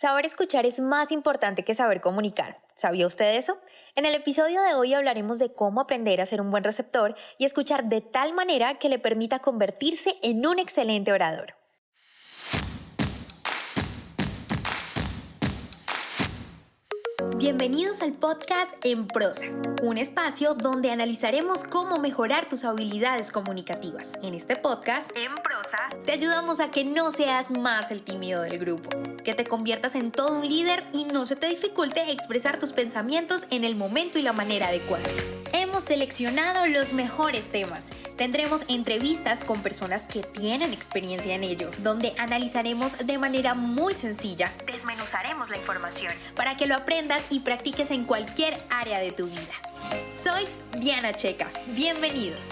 Saber escuchar es más importante que saber comunicar. ¿Sabía usted eso? En el episodio de hoy hablaremos de cómo aprender a ser un buen receptor y escuchar de tal manera que le permita convertirse en un excelente orador. Bienvenidos al podcast En Prosa, un espacio donde analizaremos cómo mejorar tus habilidades comunicativas. En este podcast, En Prosa, te ayudamos a que no seas más el tímido del grupo, que te conviertas en todo un líder y no se te dificulte expresar tus pensamientos en el momento y la manera adecuada. Hemos seleccionado los mejores temas. Tendremos entrevistas con personas que tienen experiencia en ello, donde analizaremos de manera muy sencilla, desmenuzaremos la información para que lo aprendas y practiques en cualquier área de tu vida. Soy Diana Checa. Bienvenidos.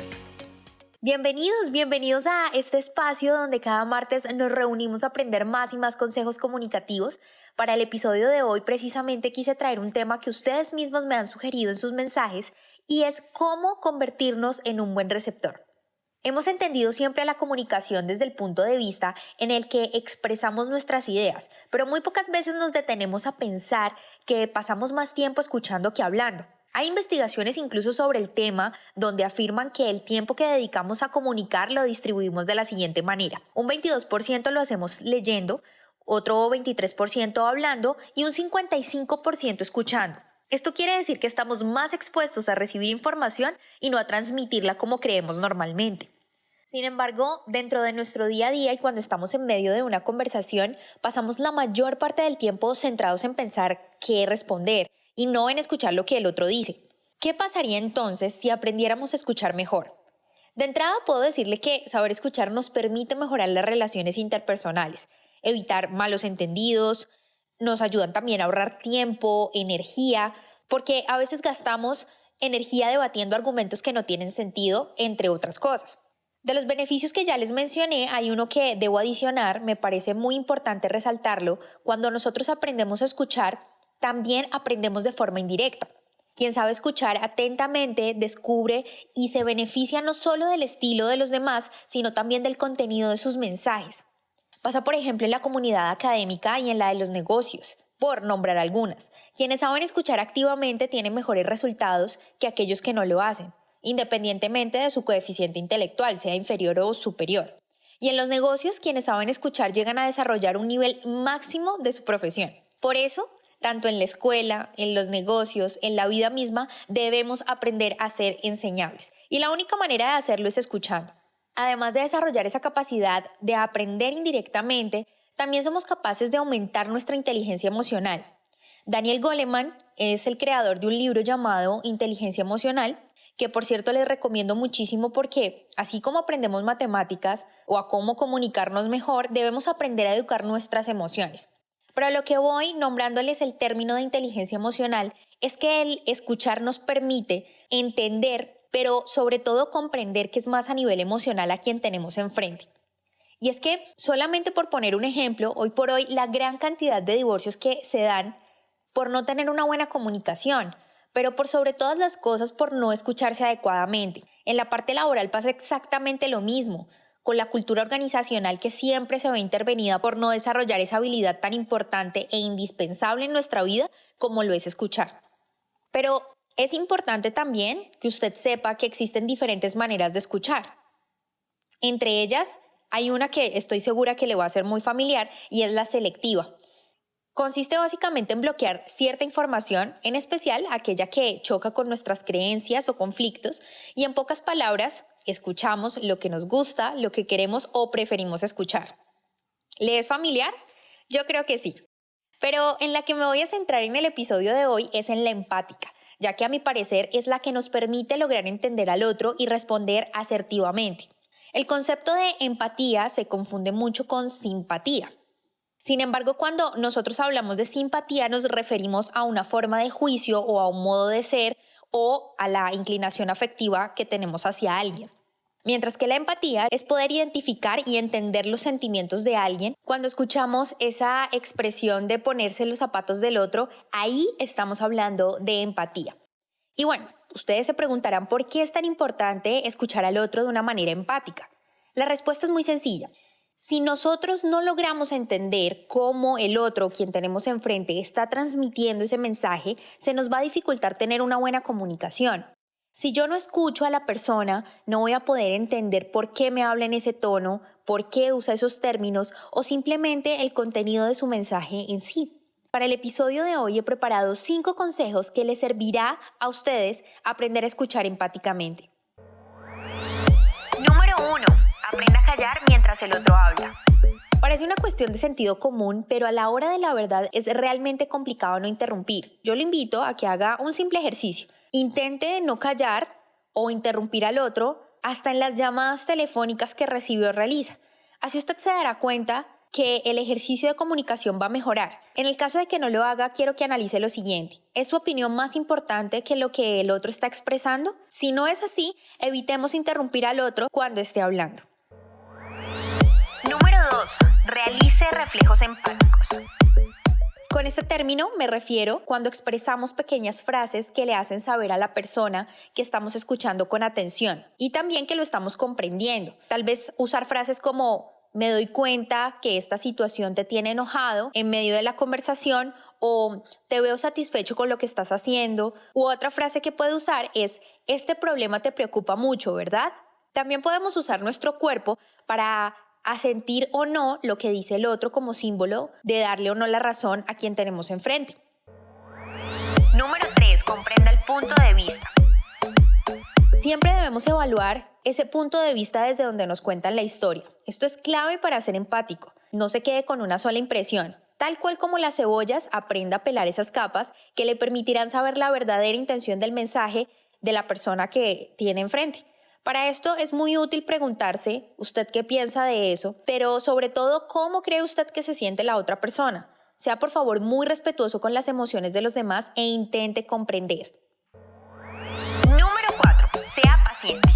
Bienvenidos a este espacio donde cada martes nos reunimos a aprender más y más consejos comunicativos. Para el episodio de hoy precisamente quise traer un tema que ustedes mismos me han sugerido en sus mensajes y es cómo convertirnos en un buen receptor. Hemos entendido siempre la comunicación desde el punto de vista en el que expresamos nuestras ideas, pero muy pocas veces nos detenemos a pensar que pasamos más tiempo escuchando que hablando. Hay investigaciones incluso sobre el tema donde afirman que el tiempo que dedicamos a comunicar lo distribuimos de la siguiente manera. Un 22% lo hacemos leyendo, otro 23% hablando y un 55% escuchando. Esto quiere decir que estamos más expuestos a recibir información y no a transmitirla como creemos normalmente. Sin embargo, dentro de nuestro día a día y cuando estamos en medio de una conversación, pasamos la mayor parte del tiempo centrados en pensar qué responder y no en escuchar lo que el otro dice. ¿Qué pasaría entonces si aprendiéramos a escuchar mejor? De entrada puedo decirle que saber escuchar nos permite mejorar las relaciones interpersonales, evitar malos entendidos, nos ayudan también a ahorrar tiempo, energía, porque a veces gastamos energía debatiendo argumentos que no tienen sentido, entre otras cosas. De los beneficios que ya les mencioné, hay uno que debo adicionar, me parece muy importante resaltarlo. Cuando nosotros aprendemos a escuchar, también aprendemos de forma indirecta. Quien sabe escuchar atentamente descubre y se beneficia no solo del estilo de los demás, sino también del contenido de sus mensajes. Pasa, por ejemplo, en la comunidad académica y en la de los negocios, por nombrar algunas. Quienes saben escuchar activamente tienen mejores resultados que aquellos que no lo hacen, independientemente de su coeficiente intelectual, sea inferior o superior. Y en los negocios, quienes saben escuchar llegan a desarrollar un nivel máximo de su profesión. Por eso, tanto en la escuela, en los negocios, en la vida misma, debemos aprender a ser enseñables. Y la única manera de hacerlo es escuchando. Además de desarrollar esa capacidad de aprender indirectamente, también somos capaces de aumentar nuestra inteligencia emocional. Daniel Goleman es el creador de un libro llamado Inteligencia Emocional, que por cierto les recomiendo muchísimo porque así como aprendemos matemáticas o a cómo comunicarnos mejor, debemos aprender a educar nuestras emociones. Pero a lo que voy nombrándoles el término de inteligencia emocional es que el escuchar nos permite entender, pero sobre todo comprender que es más a nivel emocional a quien tenemos enfrente. Y es que, solamente por poner un ejemplo, hoy por hoy la gran cantidad de divorcios que se dan por no tener una buena comunicación, pero por sobre todas las cosas por no escucharse adecuadamente. En la parte laboral pasa exactamente lo mismo, con la cultura organizacional que siempre se ve intervenida por no desarrollar esa habilidad tan importante e indispensable en nuestra vida como lo es escuchar. Pero es importante también que usted sepa que existen diferentes maneras de escuchar. Entre ellas, hay una que estoy segura que le va a ser muy familiar y es la selectiva. Consiste básicamente en bloquear cierta información, en especial aquella que choca con nuestras creencias o conflictos, y en pocas palabras, escuchamos lo que nos gusta, lo que queremos o preferimos escuchar. ¿Le es familiar? Yo creo que sí. Pero en la que me voy a centrar en el episodio de hoy es en la empática, ya que a mi parecer es la que nos permite lograr entender al otro y responder asertivamente. El concepto de empatía se confunde mucho con simpatía. Sin embargo, cuando nosotros hablamos de simpatía nos referimos a una forma de juicio o a un modo de ser o a la inclinación afectiva que tenemos hacia alguien. Mientras que la empatía es poder identificar y entender los sentimientos de alguien. Cuando escuchamos esa expresión de ponerse en los zapatos del otro, ahí estamos hablando de empatía. Y bueno, ustedes se preguntarán por qué es tan importante escuchar al otro de una manera empática. La respuesta es muy sencilla. Si nosotros no logramos entender cómo el otro, quien tenemos enfrente, está transmitiendo ese mensaje, se nos va a dificultar tener una buena comunicación. Si yo no escucho a la persona, no voy a poder entender por qué me habla en ese tono, por qué usa esos términos o simplemente el contenido de su mensaje en sí. Para el episodio de hoy he preparado 5 consejos que les servirá a ustedes aprender a escuchar empáticamente. Número 1. Aprenda a callar mientras el otro habla. Parece una cuestión de sentido común, pero a la hora de la verdad es realmente complicado no interrumpir. Yo lo invito a que haga un simple ejercicio. Intente no callar o interrumpir al otro hasta en las llamadas telefónicas que recibe o realiza. Así usted se dará cuenta que el ejercicio de comunicación va a mejorar. En el caso de que no lo haga, quiero que analice lo siguiente. ¿Es su opinión más importante que lo que el otro está expresando? Si no es así, evitemos interrumpir al otro cuando esté hablando. Número 2. Realice reflejos empáticos. Con este término me refiero cuando expresamos pequeñas frases que le hacen saber a la persona que estamos escuchando con atención y también que lo estamos comprendiendo. Tal vez usar frases como me doy cuenta que esta situación te tiene enojado en medio de la conversación o te veo satisfecho con lo que estás haciendo. U otra frase que puede usar es este problema te preocupa mucho, ¿verdad? También podemos usar nuestro cuerpo para asentir o no lo que dice el otro como símbolo de darle o no la razón a quien tenemos enfrente. Número 3. Comprenda el punto de vista. Siempre debemos evaluar ese punto de vista desde donde nos cuentan la historia. Esto es clave para ser empático. No se quede con una sola impresión. Tal cual como las cebollas, aprenda a pelar esas capas que le permitirán saber la verdadera intención del mensaje de la persona que tiene enfrente. Para esto es muy útil preguntarse, ¿usted qué piensa de eso? Pero sobre todo, ¿cómo cree usted que se siente la otra persona? Sea por favor muy respetuoso con las emociones de los demás e intente comprender. Número 4. Sea paciente.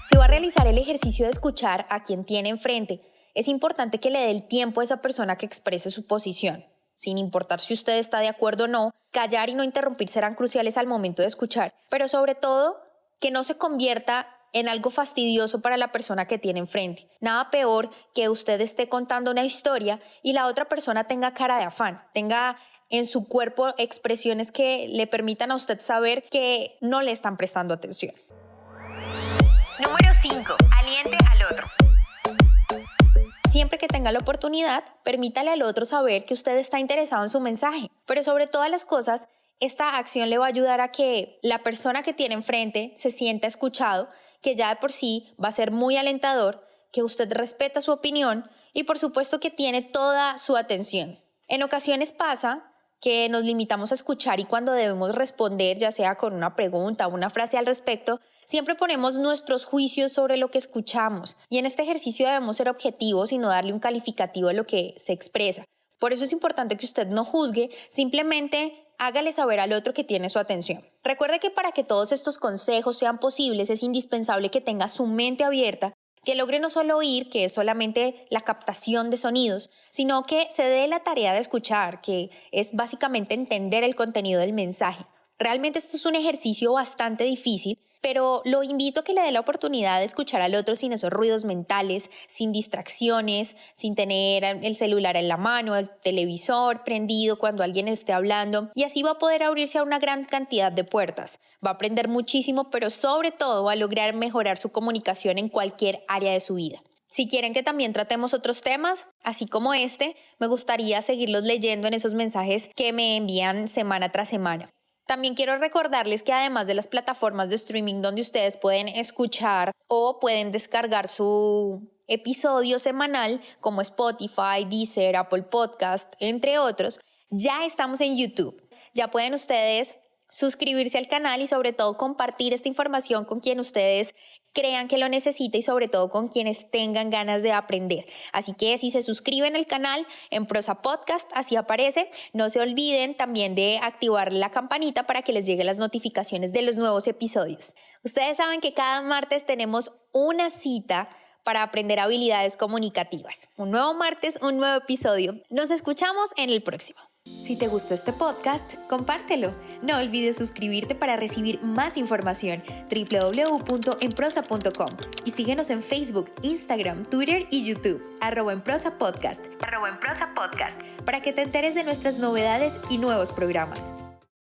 Si va a realizar el ejercicio de escuchar a quien tiene enfrente, es importante que le dé el tiempo a esa persona que exprese su posición. Sin importar si usted está de acuerdo o no, callar y no interrumpir serán cruciales al momento de escuchar, pero sobre todo, que no se convierta en algo fastidioso para la persona que tiene enfrente. Nada peor que usted esté contando una historia y la otra persona tenga cara de afán, tenga en su cuerpo expresiones que le permitan a usted saber que no le están prestando atención. Número 5. Aliente al otro. Siempre que tenga la oportunidad, permítale al otro saber que usted está interesado en su mensaje, pero sobre todas las cosas, esta acción le va a ayudar a que la persona que tiene enfrente se sienta escuchado, que ya de por sí va a ser muy alentador, que usted respeta su opinión y por supuesto que tiene toda su atención. En ocasiones pasa que nos limitamos a escuchar y cuando debemos responder, ya sea con una pregunta o una frase al respecto, siempre ponemos nuestros juicios sobre lo que escuchamos y en este ejercicio debemos ser objetivos y no darle un calificativo a lo que se expresa. Por eso es importante que usted no juzgue, simplemente hágale saber al otro que tiene su atención. Recuerde que para que todos estos consejos sean posibles es indispensable que tenga su mente abierta, que logre no solo oír, que es solamente la captación de sonidos, sino que se dé la tarea de escuchar, que es básicamente entender el contenido del mensaje. Realmente esto es un ejercicio bastante difícil, pero lo invito a que le dé la oportunidad de escuchar al otro sin esos ruidos mentales, sin distracciones, sin tener el celular en la mano, el televisor prendido cuando alguien esté hablando, y así va a poder abrirse a una gran cantidad de puertas. Va a aprender muchísimo, pero sobre todo va a lograr mejorar su comunicación en cualquier área de su vida. Si quieren que también tratemos otros temas, así como este, me gustaría seguirlos leyendo en esos mensajes que me envían semana tras semana. También quiero recordarles que además de las plataformas de streaming donde ustedes pueden escuchar o pueden descargar su episodio semanal como Spotify, Deezer, Apple Podcast, entre otros, ya estamos en YouTube. Ya pueden ustedes suscribirse al canal y sobre todo compartir esta información con quien ustedes crean que lo necesita y sobre todo con quienes tengan ganas de aprender. Así que si se suscriben al canal en Prosa Podcast, así aparece. No se olviden también de activar la campanita para que les lleguen las notificaciones de los nuevos episodios. Ustedes saben que cada martes tenemos una cita para aprender habilidades comunicativas. Un nuevo martes, un nuevo episodio. Nos escuchamos en el próximo. Si te gustó este podcast, compártelo. No olvides suscribirte para recibir más información. www.enprosa.com y síguenos en Facebook, Instagram, Twitter y YouTube. @enprosapodcast. @enprosapodcast. Para que te enteres de nuestras novedades y nuevos programas.